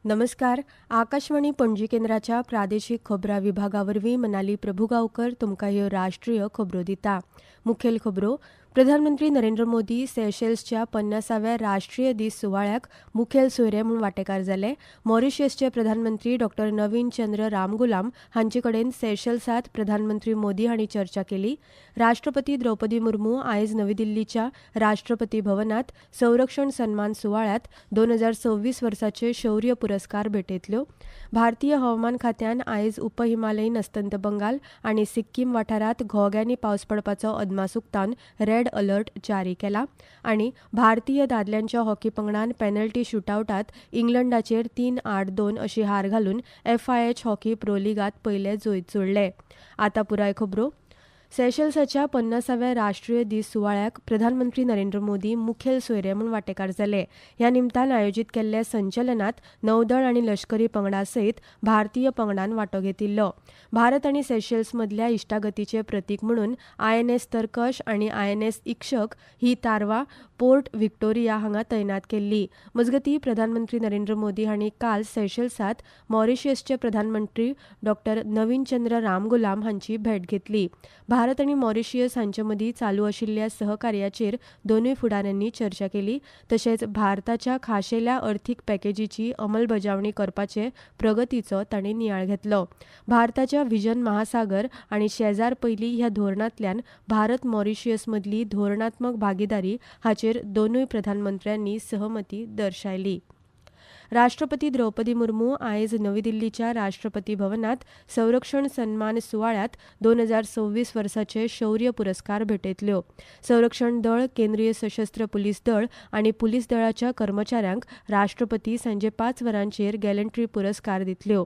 नमस्कार. आकाशवाणी पणजी केंद्राच्या प्रादेशीक खबरां विभागावरवीं मनाली प्रभुगांवकर तुमकां ह्यो राष्ट्रीय खबरो दिता. मुखेल खबरो. प्रधानमंत्री नरेंद्र मोदी सेशेल्सच्या 50व्या राष्ट्रीय दीस सुवाळ्याक मुखेल सोयरे म्हूण वांटेकार जाले. मॉरिशसचे प्रधानमंत्री डॉ. नवीन चंद्र रामगुलाम हांचे कडेन सेशेल्सांत प्रधानमंत्री मोदी हांणी चर्चा केली. राष्ट्रपती द्रौपदी मुर्मू आयज नवी दिल्लीच्या राष्ट्रपती भवनांत संरक्षण सन्मान सुवाळ्यात 2026 वर्साचे शौर्य पुरस्कार भेटयतल्यो. भारतीय हवामान खात्यान आयज उपहिमालयीन अस्तंत बंगाल आनी सिक्कीम वाठारांत घोग्यांनी पावस पडपाचो अदमास उक्तावन रेड अलर्ट जारी केला. आनी भारतीय दादल्यांच्या हॉकी पंगडान पेनल्टी शूटआवटांत इंग्लंडाचेर 3-8-2 अशी हार घालून FIH हॉकी प्रो लीगांत पयले जैत जोडले. आतां पुराय खबरो. सेशेल्साच्या 50व्या राष्ट्रीय दीस सुवाळ्याक प्रधानमंत्री नरेंद्र मोदी मुखेल सोयरे म्हूण वांटेकार जाले. ह्या निमतान आयोजीत केल्ल्या संचलनात नौदळ आनी लश्करी पंगडा सयत भारतीय पंगडान वांटो घेतिल्लो. भारत आनी सेशेल्स मदल्या इश्टागतीचे प्रतीक म्हणून INS तरकश आनी INS इक्षक ही तारवां पोर्ट व्हिक्टोरिया हांगा तैनात केल्ली. मजगतीं प्रधानमंत्री नरेंद्र मोदी हांणी काल सेशेल्सांत मॉरिशसचे प्रधानमंत्री डॉ. नवीन चंद्र रामगुलाम हांची भेट घेतली. भारत आनी मॉरिशियस हांचे मदीं चालू आशिल्ल्या सहकार्याचेर दोनूय फुडाऱ्यांनी चर्चा केली. तशेंच भारताच्या खाशेल्या अर्थीक पॅकेजीची अंमलबजावणी करपाचे प्रगतीचो तांणी नियाळ घेतलो. भारताच्या व्हिजन महासागर आनी शेजार पयली ह्या धोरणांतल्यान भारत मॉरिशियस मदली धोरणात्मक भागीदारी हाचेर दोनूय प्रधानमंत्र्यांनी सहमती दर्शायली. राष्ट्रपती द्रौपदी मुर्मू आयज नवी दिल्लीच्या राष्ट्रपती भवनांत संरक्षण सन्मान सुवाळ्यात 2026 वर्साचे शौर्य पुरस्कार भेटयतल्यो. संरक्षण दळ, केंद्रीय सशस्त्र पुलीस दळ आनी पुलीस दळाच्या कर्मचाऱ्यांक राष्ट्रपती सांजे 5 वरांचेर गॅलंट्री पुरस्कार दितल्यो.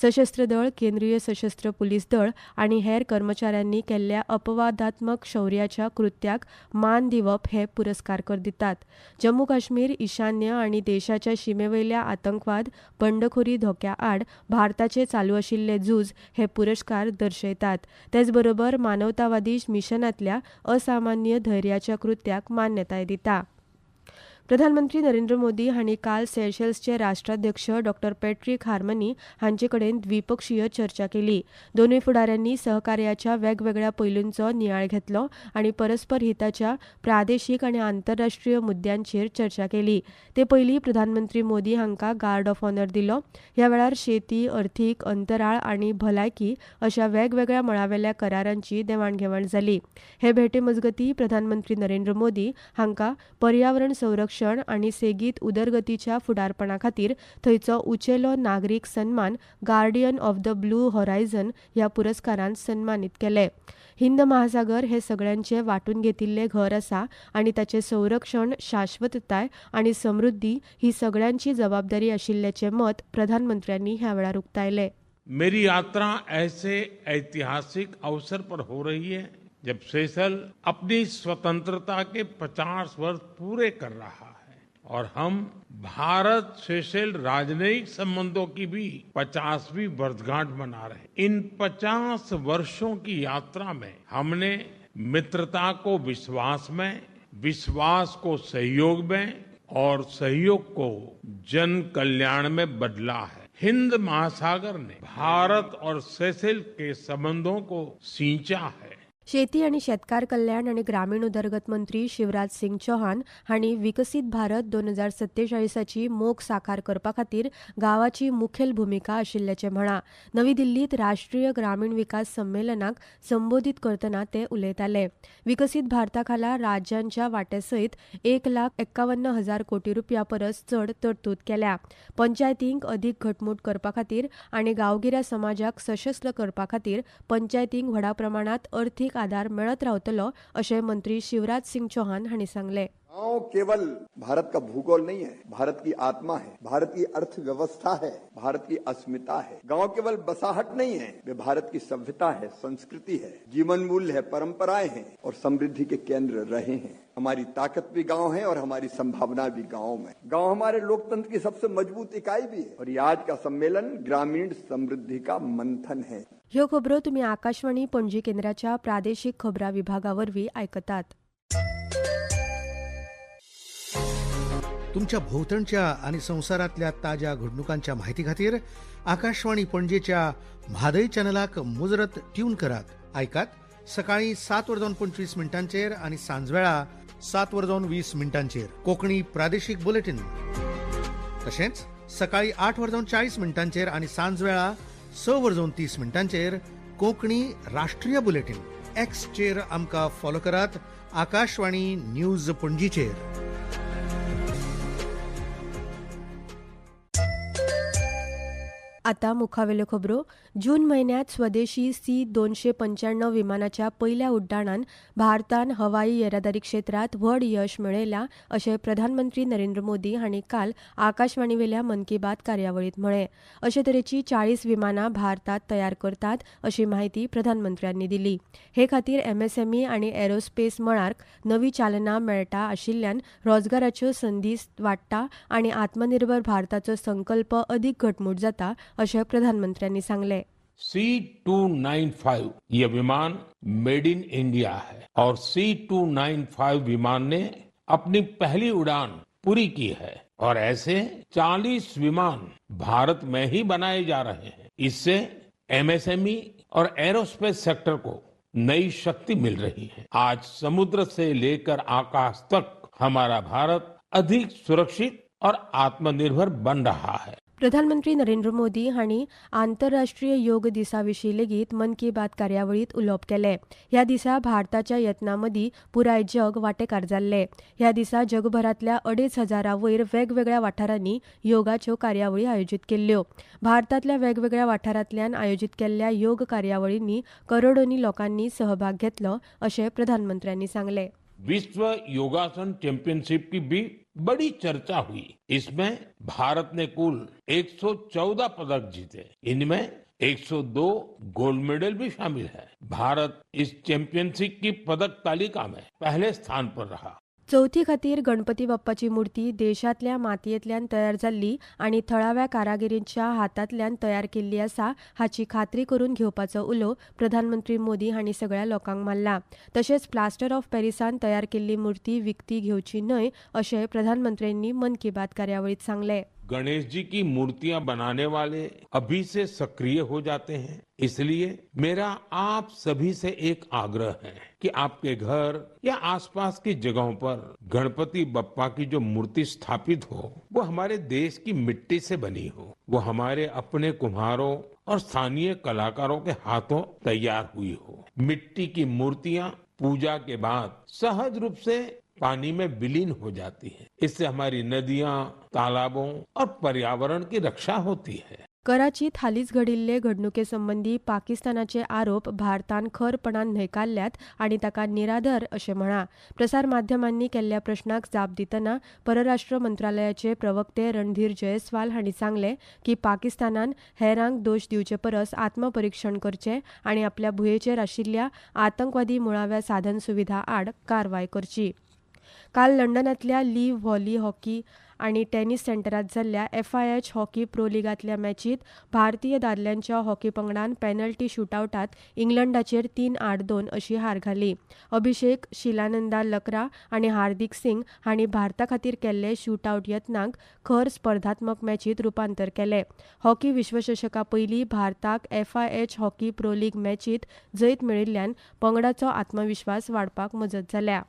सशस्त्र दळ, केंद्रीय सशस्त्र पुलीस दळ आनी हेर कर्मचाऱ्यांनी केल्ल्या अपवादात्मक शौर्याच्या कृत्याक मान दिवप हे पुरस्कार कर दितात. जम्मू काश्मीर, ईशान्य आनी देशाच्या शिमेवयल्या आतंकवाद, बंडखोरी धोक्या आड भारताचे चालू आशिल्ले झूज हे पुरस्कार दर्शयतात. तेच बरोबर मानवतावादी मिशनांतल्या असामान्य धैर्याच्या कृत्याक मान्यताय दिता. प्रधानमंत्री नरेंद्र मोदी हांणी काल सेशेल्सचे राष्ट्राध्यक्ष डॉ. पॅट्रिक हार्मनी हांचे कडेन द्विपक्षीय चर्चा केली. दोनूय फुडाऱ्यांनी सहकार्याच्या वेगवेगळ्या पैलूंचो नियाळ घेतलो आनी परस्पर हिताच्या प्रादेशीक आनी आंतरराष्ट्रीय मुद्द्यांचेर चर्चा केली. ते पयलीं प्रधानमंत्री मोदी हांकां गार्ड ऑफ ऑनर दिलो. ह्या वेळार शेती, अर्थीक, अंतराळ आनी भलायकी अशा वेगवेगळ्या मळावेल्या करारांची देवाणघेवाण जाली. हे भेटे मजगतीं प्रधानमंत्री नरेंद्र मोदी हांकां पर्यावरण संरक्षण आनी सेगीत उदरगतीच्या फुडारपणा खातीर थंयचो उंचेलो नागरीक सन्मान guardian of the blue horizon ह्या पुरस्कारान सन्मानीत केले. हिंद महासागर हे सगळ्यांचे वांटून घेतिल्ले घर आसा आनी ताचे संरक्षण, शाश्वतताय आनी समृद्धी ही सगळ्यांची जबाबदारी आशिल्ल्याचें मत प्रधानमंत्र्यांनी ह्या वेळार उक्तायले. मेरी यात्रा ऐसे ऐतिहासिक अवसर पर हो रही है जब सेशल अपनी स्वतंत्रता के 50 वर्ष पूरे कर रहा है और हम भारत सेशल राजनयिक संबंधों की भी 50वीं वर्षगांठ मना रहे हैं. इन 50 वर्षों की यात्रा में हमने मित्रता को विश्वास में, विश्वास को सहयोग में और सहयोग को जन कल्याण में बदला है. हिंद महासागर ने भारत और सेशल के संबंधों को सींचा है. शेती आनी शेतकार कल्याण आनी ग्रामीण उदरगत मंत्री शिवराज सिंग चौहान हांणी विकसीत भारत 2047ची मोख साकार करपा खातीर गांवाची मुखेल भुमिका आशिल्ल्याचें म्हळां. नवी दिल्लीत राष्ट्रीय ग्रामीण विकास संमेलनाक संबोधीत करतना ते उलयताले. विकसीत भारता खाला राज्यांच्या वांट्यासयत 1,51,000 कोटी रुपया परस चड तरतूद केल्या. पंचायतींक अदीक घटमूट करपा खातीर आनी गांवगिऱ्या समाजाक सशस्त्र करपा खातीर पंचायतींक व्हडा प्रमाणात अर्थीक आधार मेळत रावतलो अशें मंत्री शिवराज सिंग चौहान हांणी सांगलें. गांव केवल भारत का भूगोल नहीं है, भारत की आत्मा है, भारत की अर्थव्यवस्था है, भारत की अस्मिता है. गांव केवल बसाहट नहीं है, वे भारत की सभ्यता है, संस्कृति है, जीवन मूल्य है, परंपराएं हैं और समृद्धि के केंद्र रहे हैं. हमारी ताकत भी गांव है और हमारी संभावना भी गांव में. गांव हमारे लोकतंत्र की सबसे मजबूत इकाई भी है और ये आज का सम्मेलन ग्रामीण समृद्धि का मंथन है. ह्यो खबरो तुमी आकाशवाणी पणजी केंद्राच्या प्रादेशीक खबरां विभागावरवीं आयकतात. तुमच्या भोवतणच्या आणि संसारातल्या ताज्या घडणुकांच्या माहिती खातीर आकाशवाणी पणजेच्या म्हादय चॅनलाक मुजरत ट्यून करात. ऐकात सकाळी 7:25 आणि सांजवेळा 7:20 कोंकणी प्रादेशीक बुलेटिन. तशेंच सकाळी 8:40 आणि सांजवेळा 6:30 कोंकणी राष्ट्रीय बुलेटिन. एक्सचेर आमकां फॉलो करात. आकाशवाणी न्यूज पणजीचेर. आता मुखावेल्यो खबरो. जून महिन्यात स्वदेशी C-295 विमानाच्या पहिल्या उड्डाणान भारतान हवाई येरादारी क्षेत्रात व्हड यश मेळयलां अशें प्रधानमंत्री नरेंद्र मोदी हांणी काल आकाशवाणीवेल्या मन की बात कार्यावळींत म्हळें. अशे तरेची 40 विमानां भारतात तयार करतात अशी माहिती प्रधानमंत्र्यांनी दिली. हे खातीर MSME आनी एरोस्पेस मळार नवी चालना मेळटा आशिल्ल्यान रोजगाराच्यो संदी वाडटा आनी आत्मनिर्भर भारताचो संकल्प अदीक घटमूट जाता अशें प्रधानमंत्र्यांनी सांगलें. C-295 ये विमान मेड इन इंडिया है और C-295 विमान ने अपनी पहली उड़ान पूरी की है और ऐसे 40 विमान भारत में ही बनाए जा रहे हैं. इससे MSME और एरोस्पेस सेक्टर को नई शक्ति मिल रही है. आज समुद्र से लेकर आकाश तक हमारा भारत अधिक सुरक्षित और आत्मनिर्भर बन रहा है. प्रधानमंत्री नरेंद्र मोदी हांणी आंतरराष्ट्रीय योग दिसा विशीं लेगीत मन की बात कार्यावळींत उलोवप केलें. ह्या दिसा भारताच्या यत्नांमदीं पुराय जग वांटेकार जाल्लें. ह्या दिसा जगभरांतल्या 2,500 वयर वेगवेगळ्या वाठारांनी योगाच्यो कार्यावळी आयोजीत केल्ल्यो. भारतांतल्या वेगवेगळ्या वाठारांतल्यान आयोजीत केल्ल्या योग कार्यावळींनी करोडोनी लोकांनी सहभाग घेतलो अशें प्रधानमंत्र्यांनी सांगलें. विश्व योगासन चैंपियनशिप की भी बड़ी चर्चा हुई. इसमें भारत ने कुल 114 पदक जीते. इनमें 102 गोल्ड मेडल भी शामिल है. भारत इस चैंपियनशिप की पदक तालिका में पहले स्थान पर रहा. चवथी खातीर गणपती बाप्पाची मुर्ती देशांतल्या मातयेंतल्यान तयार जाल्ली आनी थळाव्या कारागिरींच्या हातांतल्यान तयार केल्ली आसा हाची खात्री करून घेवपाचो उलो प्रधानमंत्री मोदी हांणी सगळ्या लोकांक मारला. तशेंच प्लास्टर ऑफ पॅरिसान तयार केल्ली मुर्ती विकती घेवची न्हय अशें प्रधानमंत्र्यांनी मन की बात कार्यावळींत सांगलें. गणेश जी की मूर्तियां बनाने वाले अभी से सक्रिय हो जाते हैं. इसलिए मेरा आप सभी से एक आग्रह है कि आपके घर या आसपास की जगहों पर गणपति बप्पा की जो मूर्ति स्थापित हो वो हमारे देश की मिट्टी से बनी हो, वो हमारे अपने कुम्हारों और स्थानीय कलाकारों के हाथों तैयार हुई हो. मिट्टी की मूर्तियां पूजा के बाद सहज रूप से पानी में विलीन हो जाती है. इससे हमारी नदियां, तालाबों और पर्यावरण की रक्षा होती है. कराचीत हालींच घडिल्ले घडणुके संबंधी पाकिस्तानाचे आरोप भारतान खरपणान न्हयकारल्यात आनी ताका निराधार अशें म्हळां. प्रसार माध्यमांनी केल्ल्या प्रश्नाक जाप दितना परराष्ट्र मंत्रालयाचे प्रवक्ते रणधीर जयस्वाल हांणी सांगलें की पाकिस्तानान हेरांक दोश दिवचे परस आत्मपरीक्षण करचें आनी आपल्या भुंयेचेर आशिल्ल्या आतंकवादी मुळाव्या साधन सुविधा आड कारवाय करची. काल लंडनांतल्या लीव व्हॉली हॉकी आनी टेनिस सेंटरांत जाल्ल्या FIH हॉकी प्रो लिगांतल्या मॅचींत भारतीय दादल्यांच्या हॉकी पंगडान पेनल्टी शूटआवटांत इंग्लंडाचेर 3-8-2 अशी हार घाली. अभिषेक, शिलानंदा लकरा आनी हार्दिक सिंग हांणी भारता खातीर केल्ले शूटआवट यत्नांक खर स्पर्धात्मक मॅचींत रुपांतर केलें. हॉकी विश्वचषका पयलीं भारताक FIH हॉकी प्रो लीग मॅचींत जैत मेळिल्ल्यान पंगडाचो आत्मविश्वास वाडपाक मजत जाल्या.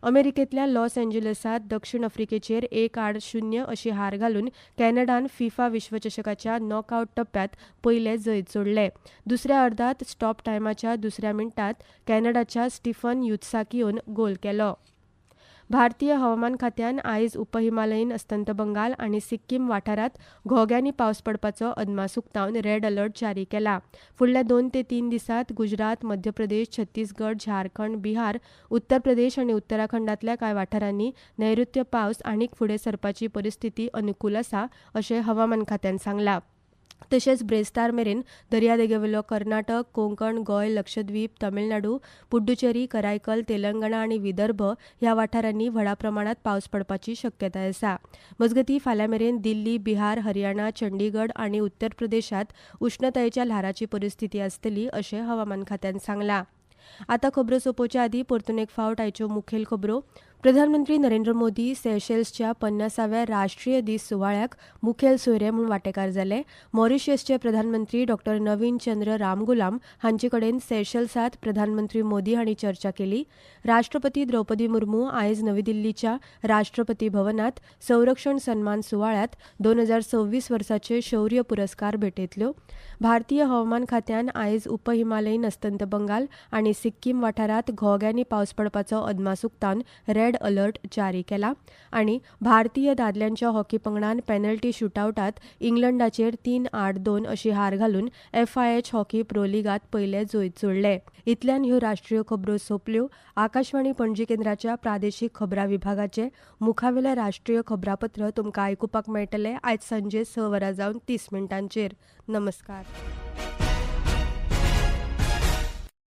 अमेरिकेंतल्या लॉस एंजलसांत दक्षिण आफ्रिकेचेर 1-0 अशी हार घालून कॅनडान फिफा विश्वचषकाच्या नॉकआवट टप्प्यात पयले जैत जोडले. दुसऱ्या अर्धांत स्टॉप टायमाच्या दुसऱ्या मिनटांत कॅनडाच्या स्टीफन युत्साकियोन गोल केलो. भारतीय हवामान खात्यान आयज उपहिमालयीन अस्तंत बंगाल आनी सिक्कीम वाठारांत घोग्यांनी पावस पडपाचो अदमास उक्तावन रेड अलर्ट जारी केला. फुडल्या 2 ते 3 दिसांत गुजरात, मध्य प्रदेश, छत्तीसगड, झारखंड, बिहार, उत्तर प्रदेश आनी उत्तराखंडांतल्या कांय वाठारांनी नैऋत्य पावस आनीक फुडें सरपाची परिस्थिती अनुकूल आसा अशें हवामान खात्यान सांगलां. तशेंच ब्रेस्तार मेरेन दर्यादेगेवेलो कर्नाटक, कोंकण, गोंय, लक्षद्वीप, तमिळनाडू, पुड्डुचेरी, करायकल, तेलंगणा आनी विदर्भ ह्या वाठारांनी व्हडा प्रमाणांत पावस पडपाची शक्यताय आसा. मजगतीं फाल्यां मेरेन दिल्ली, बिहार, हरियाणा, चंडीगड आनी उत्तर प्रदेशांत उश्णतायेच्या ल्हाराची परिस्थिती आसतली अशें हवामान खात्यान सांगलां. आतां खबरो सोंपोवचे आदीं परतून एक फावट आयच्यो मुखेल खबरो. प्रधानमंत्री नरेंद्र मोदी सेशेल्सच्या 50व्या राष्ट्रीय दीस सुवाळ्याक मुखेल सोयरे म्हूण वांटेकार जाले. मॉरिशसचे प्रधानमंत्री डॉ. नवीन चंद्र रामगुलाम हांचे कडेन सेशेल्सांत प्रधानमंत्री मोदी हांणी चर्चा केली. राष्ट्रपती द्रौपदी मुर्मू आयज नवी दिल्लीच्या राष्ट्रपती भवनात संरक्षण सन्मान सुवाळ्यात 2026 वर्साचे शौर्य पुरस्कार भेटयतल्यो. भारतीय हवामान खात्यान आयज उप हिमालयीन अस्तंत बंगाल आनी सिक्कीम वाठारांत घोग्यांनी पावस पडपाचो अदमास उक्तावन रेड अलर्ट जारी केला. आनी भारतीय दादल्यांच्या हॉकी पंगडान पेनल्टी शूटआवटात इंग्लंडाचेर 3-8-2 अशी हार घालून FIH हॉकी प्रो लिगात पयले जैत जोडले. इतल्यान ह्यो राष्ट्रीय खबरो सोंपल्यो. आकाशवाणी पणजी केंद्राच्या प्रादेशीक खबरां विभागाचे मुखावेले राष्ट्रीय खबरापत्र तुमकां आयकुपाक मेळटले आयज सांजे 6 वरां जावन 30 मिनटांचेर. नमस्कार.